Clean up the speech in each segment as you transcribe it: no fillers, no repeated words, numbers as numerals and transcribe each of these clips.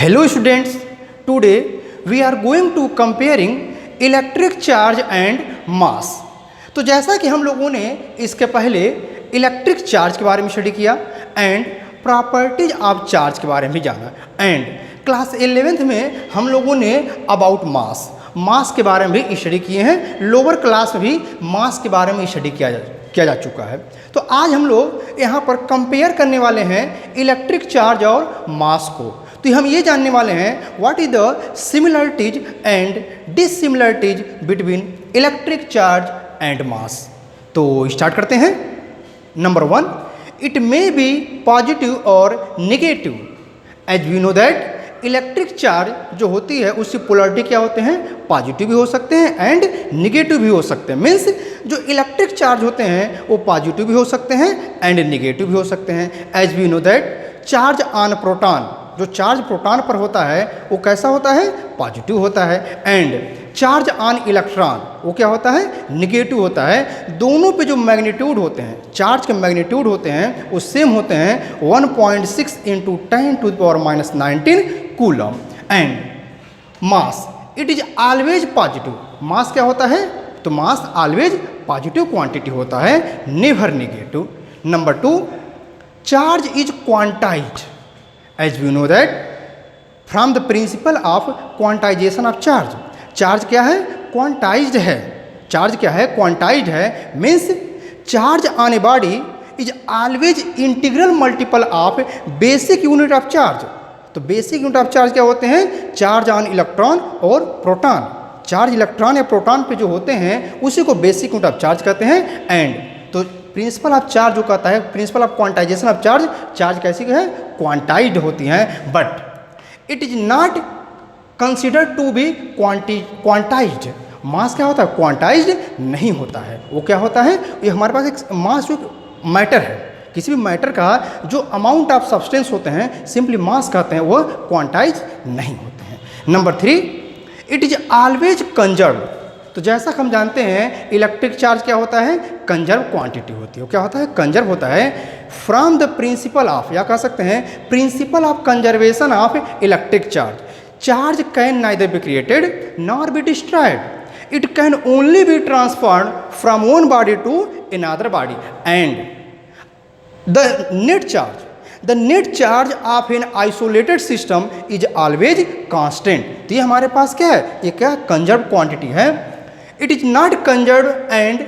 Hello students, today we are going to comparing electric charge and mass। तो जैसा कि हम लोगों ने इसके पहले इलेक्ट्रिक चार्ज के बारे में स्टडी किया एंड प्रॉपर्टीज ऑफ चार्ज के बारे में जाना एंड क्लास 11th में हम लोगों ने अबाउट मास के बारे में भी स्टडी किए हैं। लोअर क्लास में भी मास के बारे में स्टडी किया जा चुका है। तो आज हम लोग यहाँ पर कंपेयर करने वाले हैं इलेक्ट्रिक चार्ज और मास को। तो हम ये जानने वाले हैं what is the similarities and dissimilarities between electric charge and mass. तो स्टार्ट करते हैं। Number 1, it may be positive और negative. As we know that electric charge जो होती है उसकी पोलरिटी क्या होते हैं, पॉजिटिव भी हो सकते हैं एंड निगेटिव भी हो सकते हैं। मीन्स जो इलेक्ट्रिक चार्ज होते हैं वो पॉजिटिव भी हो सकते हैं एंड निगेटिव भी हो सकते हैं। As we know that charge on proton, जो चार्ज प्रोटॉन पर होता है वो कैसा होता है, पॉजिटिव होता है एंड चार्ज ऑन इलेक्ट्रॉन वो क्या होता है, निगेटिव होता है। दोनों पे जो मैग्नीट्यूड होते हैं, चार्ज के मैग्नीट्यूड होते हैं वो सेम होते हैं 1.6 × 10⁻⁻19 coulomb. And mass it is always positive. Mass क्या होता है, तो मास ऑलवेज पॉजिटिव क्वांटिटी होता है, never negative. Number 2, charge is quantised. As we know that from the principle of quantization of charge, charge क्या है, क्वांटाइज्ड है। चार्ज क्या है, क्वांटाइज्ड है। Means charge on a body is always integral multiple of basic unit of charge. तो basic unit of charge क्या होते हैं, चार्ज ऑन इलेक्ट्रॉन और प्रोटॉन। चार्ज इलेक्ट्रॉन या प्रोटॉन पे जो होते हैं उसी को बेसिक यूनिट ऑफ चार्ज कहते हैं। एंड तो प्रिंसिपल ऑफ चार्ज जो कहता है, principle of quantization of charge, charge कैसी है, क्वांटाइज्ड होती हैं। But it is not consider to be quantized. Mass क्या होता है, क्वांटाइज्ड नहीं होता है। वो क्या होता है, ये हमारे पास एक मास जो मैटर है, किसी भी मैटर का जो अमाउंट ऑफ सब्सटेंस होते हैं सिंपली मास कहते हैं, वो क्वांटाइज नहीं होते हैं। Number 3, it is always conserve. तो जैसा हम जानते हैं इलेक्ट्रिक चार्ज क्या होता है, कंजर्व क्वांटिटी होती है। क्या होता है, कंजर्व होता है। फ्रॉम द प्रिंसिपल ऑफ, या कह सकते हैं principle of conservation of electric charge, charge can neither be created nor be destroyed, it can only be transferred from one body to another body and the net charge of an isolated system is always constant। तो ये हमारे पास क्या है, ये क्या conserve quantity है। It is not conserve and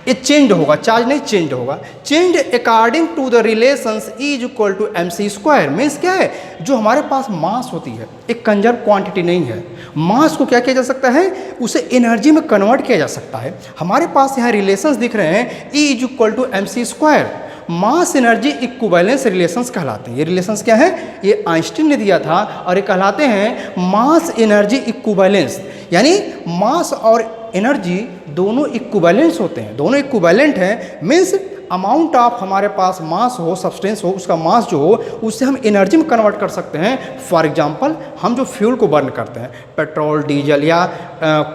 ये change होगा, चार्ज नहीं चेंज होगा। Change according to the relations is equal to mc²। Means क्या है, जो हमारे पास मास होती है एक कंजर्व क्वांटिटी नहीं है। मास को क्या किया जा सकता है, उसे एनर्जी में कन्वर्ट किया जा सकता है। हमारे पास यहाँ रिलेशंस दिख रहे हैं, E is equal to mc²। Mass energy equivalence relations कहलाते हैं। ये रिलेशंस क्या है, ये आइंस्टीन ने दिया था और ये कहलाते हैं मास एनर्जी इक्विवेलेंस। यानी मास और एनर्जी दोनों इक्विवेलेंस होते हैं, दोनों इक्विवेलेंट हैं। मीन्स अमाउंट ऑफ हमारे पास मास हो, सब्सटेंस हो, उसका मास जो हो उससे हम एनर्जी में कन्वर्ट कर सकते हैं। फॉर एग्जांपल हम जो फ्यूल को बर्न करते हैं, पेट्रोल डीजल या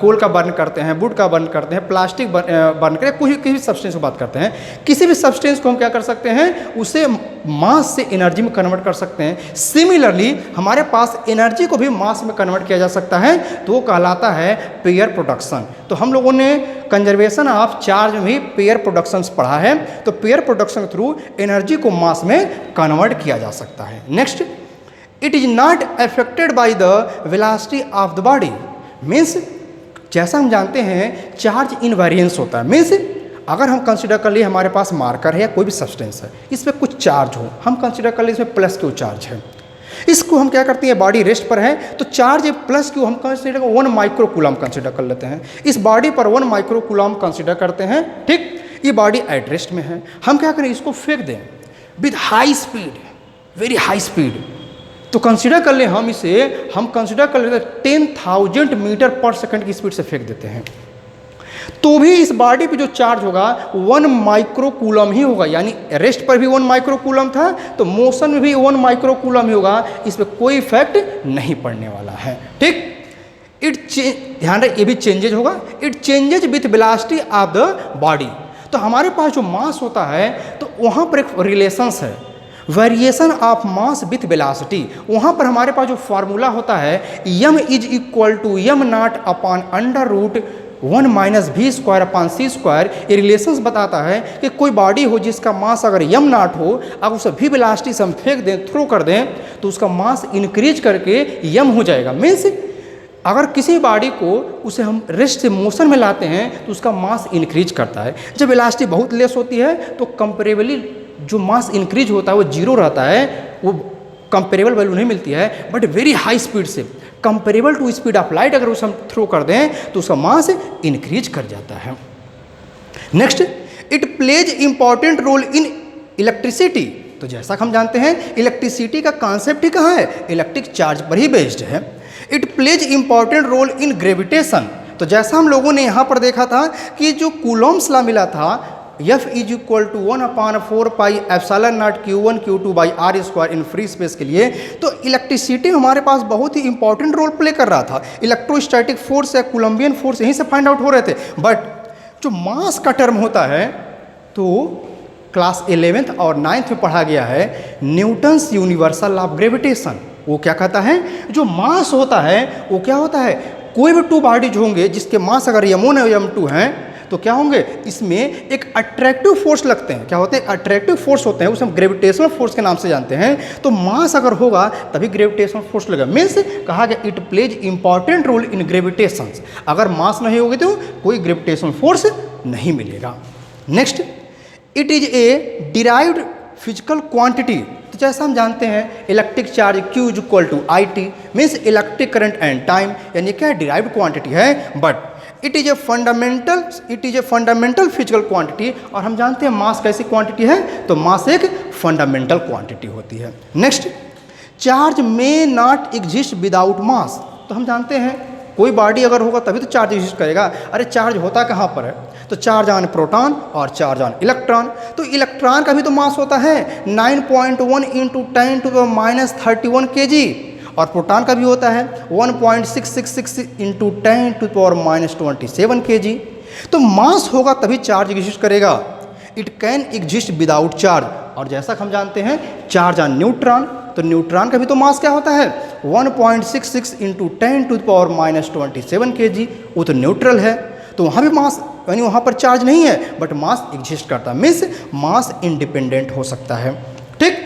कोल का बर्न करते हैं, वुड का बर्न करते हैं, प्लास्टिक बर्न करते हैं, किसी भी सब्सटेंस की बात करते हैं, किसी भी सब्सटेंस को हम क्या कर सकते हैं, उसे मास से एनर्जी में कन्वर्ट कर सकते हैं। सिमिलरली हमारे पास एनर्जी को भी मास में कन्वर्ट किया जा सकता है, तो वो कहलाता है पेयर प्रोडक्शन। तो हम लोगों ने कंजर्वेशन ऑफ चार्ज में भी पेयर प्रोडक्शंस पढ़ा है। तो पेयर प्रोडक्शन के थ्रू एनर्जी को मास में कन्वर्ट किया जा सकता है। Next, it is not affected by the velocity of the body. Means जैसा हम जानते हैं चार्ज इनवेरिएंस होता है। मीन्स अगर हम कंसिडर कर लिए हमारे पास मार्कर है या कोई भी सब्सटेंस है, इस पर कुछ चार्ज हो, हम कंसिडर कर लिए इसमें प्लस क्यू चार्ज है, इसको हम क्या करते हैं, बॉडी रेस्ट पर है तो चार्ज प्लस क्यू हम कंसिडर 1 माइक्रो कूलम कंसिडर कर लेते हैं। इस बॉडी पर 1 माइक्रो कूलम कंसिडर करते हैं। ठीक, ये बॉडी एट रेस्ट में है, हम क्या करें, इसको फेंक दें with high speed, very high speed. तो कंसिडर कर ले हम इसे, हम कंसिडर कर लेते 10,000 मीटर पर सेकंड की स्पीड से फेंक देते हैं, तो भी इस बॉडी पे जो चार्ज होगा 1 माइक्रो कूलम ही होगा। यानी रेस्ट पर भी 1 माइक्रो कूलम था तो मोशन में भी 1 माइक्रो कूलम ही होगा, इस पर कोई इफेक्ट नहीं पड़ने वाला है। ठीक, ध्यान रहे ये भी चेंजेज होगा, it changes with velocity of the body. तो हमारे पास जो मास होता है तो वहाँ पर एक रिलेशंस है, variation of mass with velocity, वहाँ पर हमारे पास जो फार्मूला होता है m is equal to m nought upon under root 1 minus v square upon c square. ये रिलेशंस बताता है कि कोई बॉडी हो जिसका मास अगर m नॉट हो, अगर उसे भी वेलोसिटी से हम फेंक दें, थ्रो कर दें, तो उसका मास इंक्रीज करके m हो जाएगा। मीन्स अगर किसी बॉडी को उसे हम रेस्ट से मोशन में लाते हैं तो उसका मास इंक्रीज करता है। जब वेलोसिटी बहुत लेस होती है तो कंपेरेबली जो मास इंक्रीज होता है वो जीरो रहता है, वो कंपेरेबल वैल्यू नहीं मिलती है। बट वेरी हाई स्पीड से comparable to speed of light अगर उसे हम थ्रो कर दें तो उसका मास इंक्रीज कर जाता है। Next, it plays important role in electricity. तो जैसा हम जानते हैं इलेक्ट्रिसिटी का कॉन्सेप्ट ही कहाँ है, इलेक्ट्रिक चार्ज पर ही बेस्ड है। It plays important role in gravitation. तो जैसा हम लोगों ने यहाँ पर देखा था कि जो कूलॉम्स लॉ मिला था F is equal to 1/4 pi epsilon nought Q1 Q2 by r square in free space के लिए, तो इलेक्ट्रिसिटी हमारे पास बहुत ही इंपॉर्टेंट रोल प्ले कर रहा था। इलेक्ट्रोस्टैटिक फोर्स या कोलम्बियन फोर्स यहीं से फाइंड आउट हो रहे थे। बट जो मास का टर्म होता है तो क्लास 11th और 9th में पढ़ा गया है न्यूटन्स यूनिवर्सल ऑफ ग्रेविटेशन। वो क्या कहता है, जो मास होता है वो क्या होता है, कोई भी टू बॉडीज होंगे जिसके मास अगर m1 और m2 हैं तो क्या होंगे, इसमें एक अट्रैक्टिव फोर्स लगते हैं। क्या होते हैं, अट्रैक्टिव फोर्स होते हैं, उसे हम ग्रेविटेशनल फोर्स के नाम से जानते हैं। तो मास अगर होगा तभी ग्रेविटेशनल फोर्स लगेगा। मीन्स कहा गया it plays important role in gravitation. अगर मास नहीं होगी तो कोई ग्रेविटेशनल फोर्स नहीं मिलेगा। Next, it is a derived physical quantity. तो जैसा हम जानते हैं electric charge Q is equal to IT, means electric current and time, यानी क्या डिराइव्ड क्वांटिटी है। But it is a fundamental physical quantity. और हम जानते हैं मास कैसी क्वांटिटी है, तो मास एक फंडामेंटल क्वांटिटी होती है। Next, charge may not exist without mass. तो हम जानते हैं कोई बॉडी अगर होगा तभी तो चार्ज एग्जिस्ट करेगा। अरे चार्ज होता कहाँ पर है, तो चार्ज ऑन प्रोटॉन और चार्ज ऑन इलेक्ट्रॉन। तो इलेक्ट्रॉन का भी तो मास होता है 9.1 इंटू 10⁻³ kg, और प्रोटॉन का भी होता है 1.666 इंटू 10⁻27 kg। तो मास होगा तभी चार्ज एग्जिस्ट करेगा। It can exist without charge. और जैसा हम जानते हैं चार्ज ऑन न्यूट्रॉन, तो न्यूट्रॉन का भी तो मास क्या होता है 1.66 इंटू 10⁻27 kg, वो तो न्यूट्रल है। तो वहाँ भी मास यानी वहाँ पर चार्ज नहीं है बट मास एग्जिस्ट करता है। मीन्स मास इंडिपेंडेंट हो सकता है। ठीक,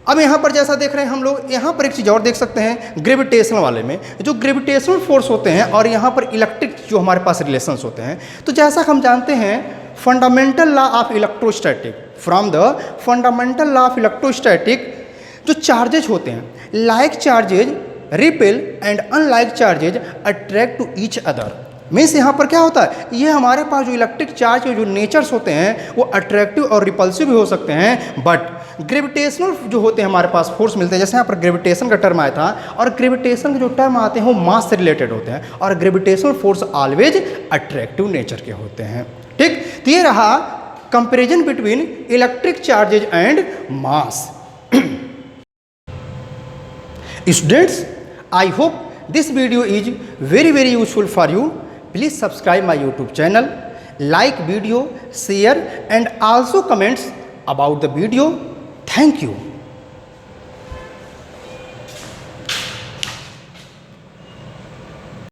अब यहाँ पर जैसा देख रहे हैं हम लोग, यहाँ पर एक चीज़ और देख सकते हैं ग्रेविटेशन वाले में, जो ग्रेविटेशनल फोर्स होते हैं और यहाँ पर इलेक्ट्रिक जो हमारे पास रिलेशंस होते हैं। तो जैसा हम जानते हैं fundamental law of electrostatic, from the fundamental law of electrostatic, जो चार्जेज होते हैं like charges repel and unlike charges attract to each other. Means यहाँ पर क्या होता है, ये हमारे पास जो इलेक्ट्रिक चार्ज के जो नेचर्स होते हैं वो अट्रैक्टिव और रिपल्सिव भी हो सकते हैं। बट ग्रेविटेशनल जो होते हैं हमारे पास फोर्स मिलते हैं, जैसे यहाँ पर ग्रेविटेशन का टर्म आया था, और ग्रेविटेशन के जो टर्म आते हैं वो मास से रिलेटेड होते हैं, और gravitational force always attractive nature के होते हैं। ठीक, तो ये रहा comparison between electric charges and mass. Students, I hope this video is very useful for you. Please subscribe my YouTube channel, like video, share and also comments about the video. Thank you.